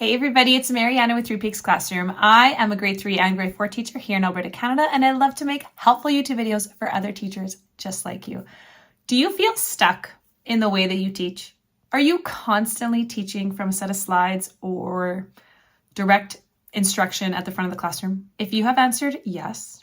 Hey everybody, it's Mariana with 3 Peaks Classroom. I am a grade 3 and grade 4 teacher here in Alberta, Canada, and I love to make helpful YouTube videos for other teachers just like you. Do you feel stuck in the way that you teach? Are you constantly teaching from a set of slides or direct instruction at the front of the classroom? If you have answered yes,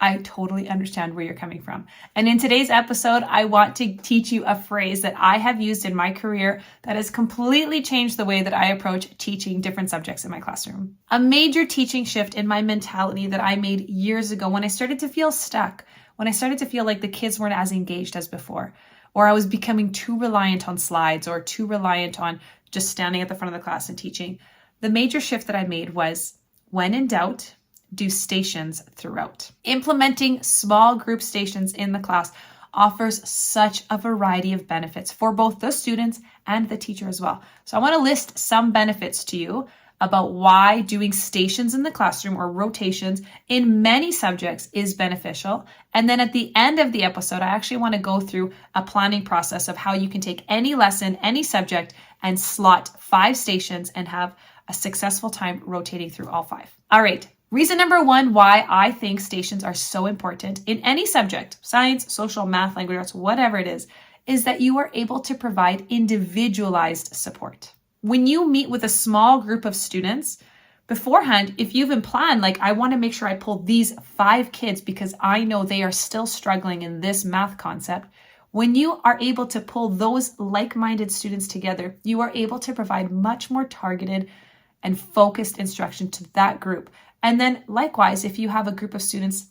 I totally understand where you're coming from. And in today's episode, I want to teach you a phrase that I have used in my career that has completely changed the way that I approach teaching different subjects in my classroom. A major teaching shift in my mentality that I made years ago when I started to feel stuck, when I started to feel like the kids weren't as engaged as before, or I was becoming too reliant on slides or too reliant on just standing at the front of the class and teaching. The major shift that I made was, when in doubt, do stations throughout. Implementing small group stations in the class offers such a variety of benefits for both the students and the teacher as well. So I want to list some benefits to you about why doing stations in the classroom or rotations in many subjects is beneficial. And then at the end of the episode, I actually want to go through a planning process of how you can take any lesson, any subject, and slot 5 stations and have a successful time rotating through all 5. All right. Reason number 1 why I think stations are so important in any subject, science, social, math, language arts, whatever it is that you are able to provide individualized support. When you meet with a small group of students beforehand, if you've been planned, like I want to make sure I pull these 5 kids because I know they are still struggling in this math concept. When you are able to pull those like-minded students together, you are able to provide much more targeted and focused instruction to that group. And then likewise, if you have a group of students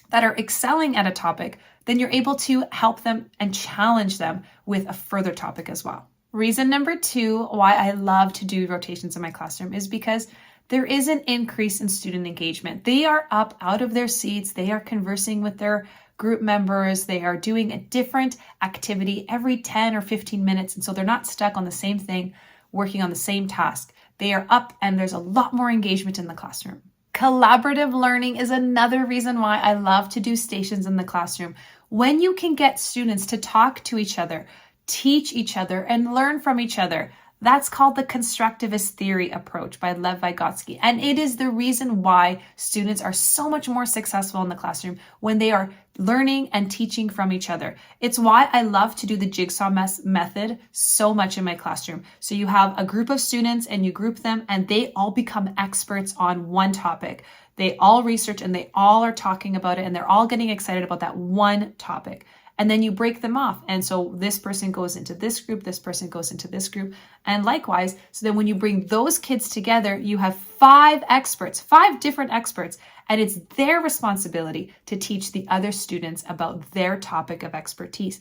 that are excelling at a topic, then you're able to help them and challenge them with a further topic as well. Reason number 2 why I love to do rotations in my classroom is because there is an increase in student engagement. They are up out of their seats. They are conversing with their group members. They are doing a different activity every 10 or 15 minutes. And so they're not stuck on the same thing, working on the same task. They are up and there's a lot more engagement in the classroom. Collaborative learning is another reason why I love to do stations in the classroom. When you can get students to talk to each other, teach each other, and learn from each other, that's called the constructivist theory approach by Lev Vygotsky. And it is the reason why students are so much more successful in the classroom when they are learning and teaching from each other. It's why I love to do the jigsaw method so much in my classroom. So you have a group of students and you group them and they all become experts on one topic. They all research and they all are talking about it and they're all getting excited about that one topic. And then you break them off. And so this person goes into this group, this person goes into this group, and likewise. So then when you bring those kids together, you have 5 experts, 5 different experts, and it's their responsibility to teach the other students about their topic of expertise.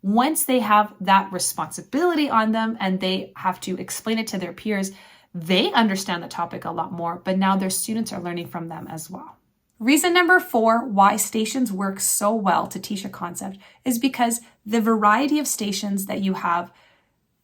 Once they have that responsibility on them and they have to explain it to their peers, they understand the topic a lot more, but now their students are learning from them as well. Reason number 4 why stations work so well to teach a concept is because the variety of stations that you have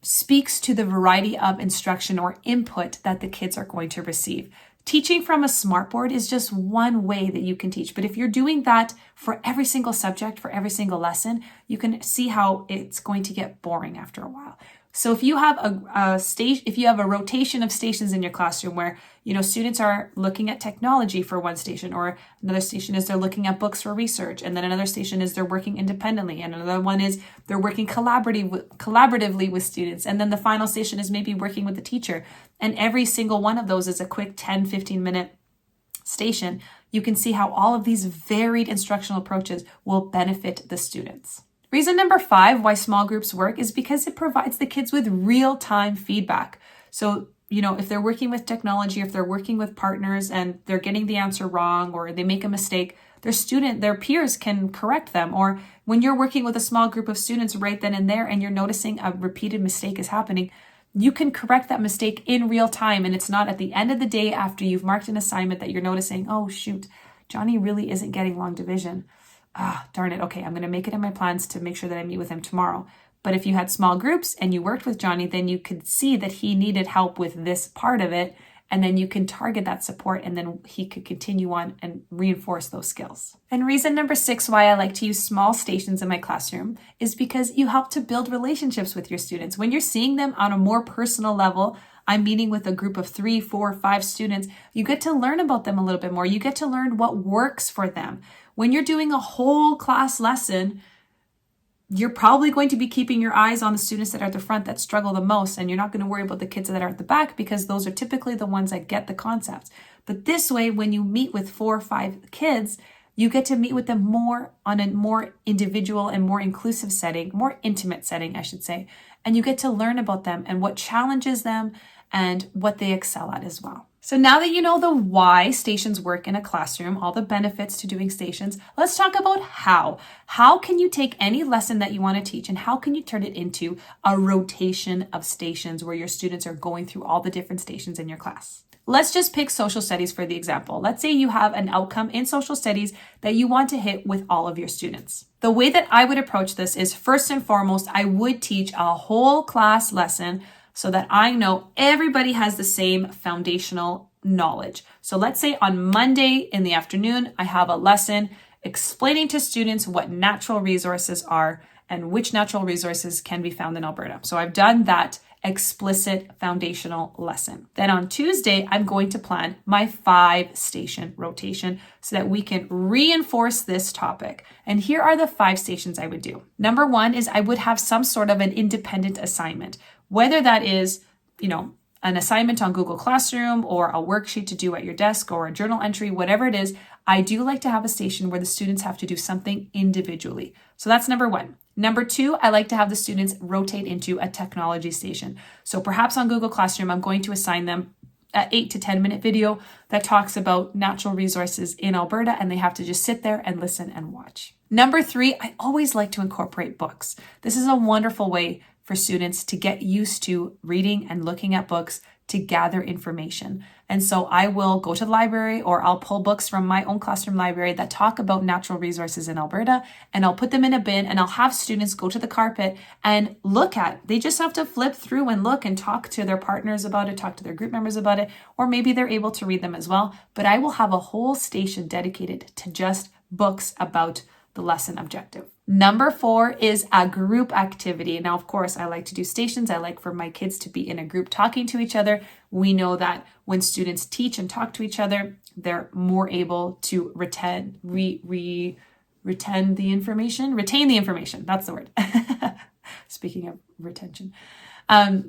speaks to the variety of instruction or input that the kids are going to receive. Teaching from a smartboard is just one way that you can teach. But if you're doing that for every single subject, for every single lesson, you can see how it's going to get boring after a while. So if you have a rotation of stations in your classroom where, students are looking at technology for one station, or another station is they're looking at books for research, and then another station is they're working independently, and another one is they're working collaboratively with students, and then the final station is maybe working with the teacher. And every single one of those is a quick 10, 15-minute station. You can see how all of these varied instructional approaches will benefit the students. Reason number 5 why small groups work is because it provides the kids with real-time feedback. So, if they're working with technology, if they're working with partners and they're getting the answer wrong or they make a mistake, their peers can correct them. Or when you're working with a small group of students right then and there and you're noticing a repeated mistake is happening, you can correct that mistake in real time. And it's not at the end of the day after you've marked an assignment that you're noticing, oh shoot, Johnny really isn't getting long division. Darn it. Okay, I'm going to make it in my plans to make sure that I meet with him tomorrow. But if you had small groups and you worked with Johnny, then you could see that he needed help with this part of it. And then you can target that support and then he could continue on and reinforce those skills. And reason number 6 why I like to use small stations in my classroom is because you help to build relationships with your students. When you're seeing them on a more personal level, I'm meeting with a group of 3, 4, 5 students, you get to learn about them a little bit more. You get to learn what works for them. When you're doing a whole class lesson, you're probably going to be keeping your eyes on the students that are at the front that struggle the most, and you're not going to worry about the kids that are at the back because those are typically the ones that get the concepts. But this way, when you meet with 4 or 5 kids, you get to meet with them more on a more individual and more inclusive setting, more intimate setting, I should say. And you get to learn about them and what challenges them and what they excel at as well. So now that you know the why stations work in a classroom, all the benefits to doing stations, let's talk about how. How can you take any lesson that you want to teach and how can you turn it into a rotation of stations where your students are going through all the different stations in your class? Let's just pick social studies for the example. Let's say you have an outcome in social studies that you want to hit with all of your students. The way that I would approach this is, first and foremost, I would teach a whole class lesson so that I know everybody has the same foundational knowledge. So let's say on Monday in the afternoon, I have a lesson explaining to students what natural resources are and which natural resources can be found in Alberta. So I've done that explicit foundational lesson. Then on Tuesday, I'm going to plan my 5-station rotation so that we can reinforce this topic. And here are the 5 stations I would do. Number 1 is I would have some sort of an independent assignment, whether that is, an assignment on Google Classroom or a worksheet to do at your desk or a journal entry, whatever it is. I do like to have a station where the students have to do something individually. So that's number 1. Number 2, I like to have the students rotate into a technology station. So perhaps on Google Classroom, I'm going to assign them an 8 to 10 minute video that talks about natural resources in Alberta, and they have to just sit there and listen and watch. Number 3, I always like to incorporate books. This is a wonderful way for students to get used to reading and looking at books to gather information. And so I will go to the library or I'll pull books from my own classroom library that talk about natural resources in Alberta, and I'll put them in a bin and I'll have students go to the carpet and look at. They just have to flip through and look and talk to their partners about it, talk to their group members about it, or maybe they're able to read them as well. But I will have a whole station dedicated to just books about the lesson objective. Number 4 is a group activity. Now, of course, I like to do stations. I like for my kids to be in a group talking to each other. We know that when students teach and talk to each other, they're more able to retain the information. That's the word. Speaking of retention.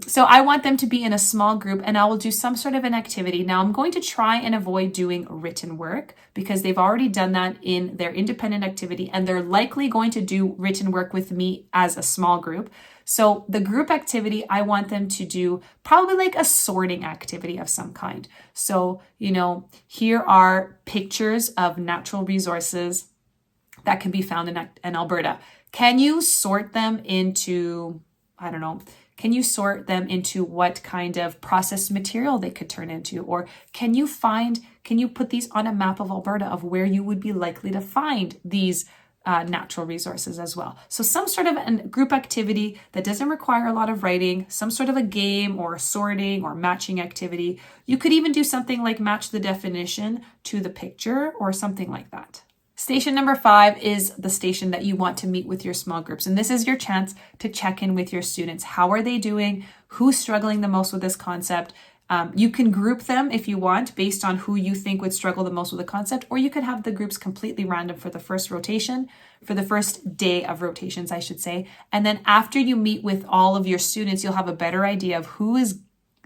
So I want them to be in a small group and I will do some sort of an activity. Now I'm going to try and avoid doing written work because they've already done that in their independent activity and they're likely going to do written work with me as a small group. So the group activity, I want them to do probably like a sorting activity of some kind. So, here are pictures of natural resources that can be found in Alberta. Can you sort them into, can you sort them into what kind of processed material they could turn into? Or can you put these on a map of Alberta of where you would be likely to find these natural resources as well? So some sort of a group activity that doesn't require a lot of writing, some sort of a game or sorting or matching activity. You could even do something like match the definition to the picture or something like that. Station number 5 is the station that you want to meet with your small groups. And this is your chance to check in with your students. How are they doing? Who's struggling the most with this concept? You can group them if you want based on who you think would struggle the most with the concept, or you could have the groups completely random for the first rotation, for the first day of rotations, I should say. And then after you meet with all of your students, you'll have a better idea of who is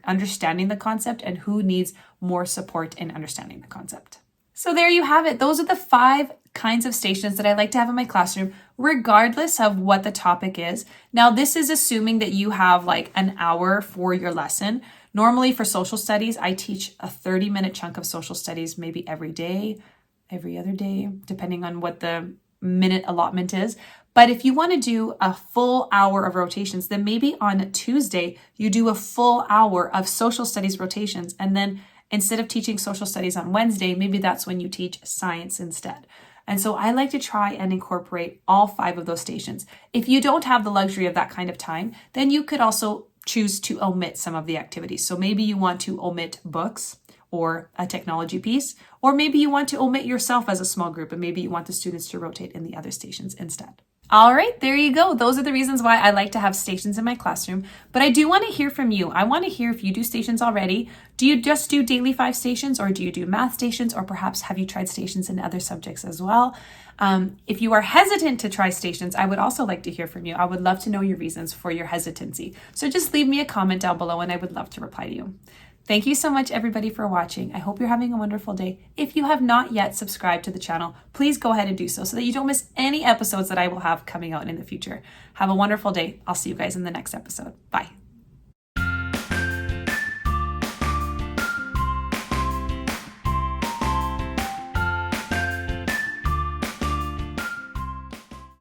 understanding the concept and who needs more support in understanding the concept. So there you have it. Those are the 5 kinds of stations that I like to have in my classroom, regardless of what the topic is. Now, this is assuming that you have like an hour for your lesson. Normally for social studies, I teach a 30-minute chunk of social studies, maybe every day, every other day, depending on what the minute allotment is. But if you want to do a full hour of rotations, then maybe on Tuesday, you do a full hour of social studies rotations. And then instead of teaching social studies on Wednesday, maybe that's when you teach science instead. And so I like to try and incorporate all 5 of those stations. If you don't have the luxury of that kind of time, then you could also choose to omit some of the activities. So maybe you want to omit books or a technology piece, or maybe you want to omit yourself as a small group and maybe you want the students to rotate in the other stations instead. All right, there you go. Those are the reasons why I like to have stations in my classroom. But I do want to hear from you. I want to hear if you do stations already. Do you just do daily 5 stations, or do you do math stations, or perhaps have you tried stations in other subjects as well? If you are hesitant to try stations, I would also like to hear from you. I would love to know your reasons for your hesitancy. So just leave me a comment down below and I would love to reply to you. Thank you so much, everybody, for watching. I hope you're having a wonderful day. If you have not yet subscribed to the channel, please go ahead and do so that you don't miss any episodes that I will have coming out in the future. Have a wonderful day. I'll see you guys in the next episode. Bye.